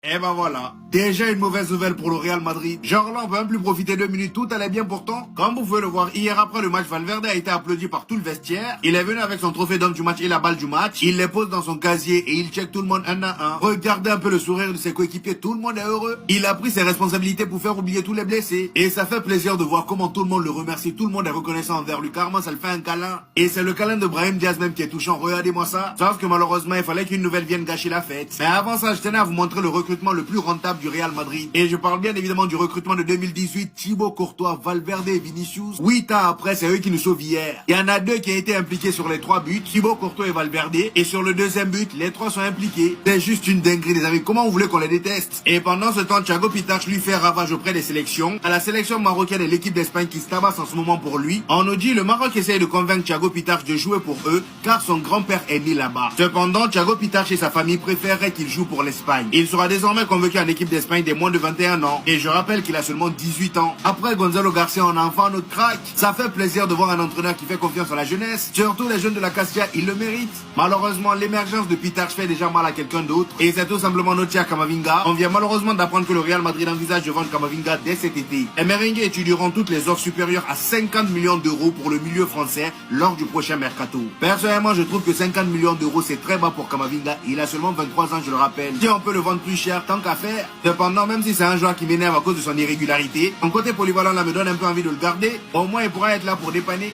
Et ben voilà, déjà une mauvaise nouvelle pour le Real Madrid. Genre là, on peut même plus profiter 2 minutes, tout allait bien pourtant. Comme vous pouvez le voir, hier après le match, Valverde a été applaudi par tout le vestiaire. Il est venu avec son trophée d'homme du match et la balle du match. Il les pose dans son casier et il check tout le monde un à un. Regardez un peu le sourire de ses coéquipiers, tout le monde est heureux. Il a pris ses responsabilités pour faire oublier tous les blessés. Et ça fait plaisir de voir comment tout le monde le remercie, tout le monde est reconnaissant envers lui, carrément ça le fait un câlin. Et c'est le câlin de Brahim Diaz même qui est touchant, regardez-moi ça. Sauf que malheureusement, il fallait qu'une nouvelle vienne gâcher la fête. Mais avant ça, je tenais à vous montrer le recrutement le plus rentable du Real Madrid. Et je parle bien évidemment du recrutement de 2018, Thibaut Courtois, Valverde et Vinicius. 8 ans après, c'est eux qui nous sauvent hier. Il y en a 2 qui ont été impliqués sur les 3 buts, Thibaut Courtois et Valverde. Et sur le deuxième but, les 3 sont impliqués. C'est juste une dinguerie les amis, comment vous voulez qu'on les déteste? Et pendant ce temps, Thiago Pitach lui fait ravage auprès des sélections. À la sélection marocaine et l'équipe d'Espagne qui se tabasse en ce moment pour lui. On nous dit le Maroc essaye de convaincre Thiago Pitach de jouer pour eux, car son grand-père est né là-bas. Cependant, Thiago Pitach et sa famille préféreraient qu'il joue pour l'Espagne. Il sera désormais convoqué en équipe d'Espagne des moins de 21 ans. Et je rappelle qu'il a seulement 18 ans. Après Gonzalo Garcia, on a enfin notre crack. Ça fait plaisir de voir un entraîneur qui fait confiance à la jeunesse. Surtout les jeunes de la Castilla, ils le méritent. Malheureusement, l'émergence de Pitach fait déjà mal à quelqu'un d'autre. Et c'est tout simplement notre cher Camavinga. On vient malheureusement d'apprendre que le Real Madrid envisage de vendre Camavinga dès cet été. Les Merengues étudieront toutes les offres supérieures à 50 millions d'euros pour le milieu français lors du prochain mercato. Personnellement, je trouve que 50 millions d'euros c'est très bas pour Camavinga. Il a seulement 23 ans, je le rappelle. Si on peut le vendre plus cher, tant qu'à faire. Cependant, même si c'est un joueur qui m'énerve à cause de son irrégularité, son côté polyvalent là me donne un peu envie de le garder. Au moins, il pourra être là pour dépanner.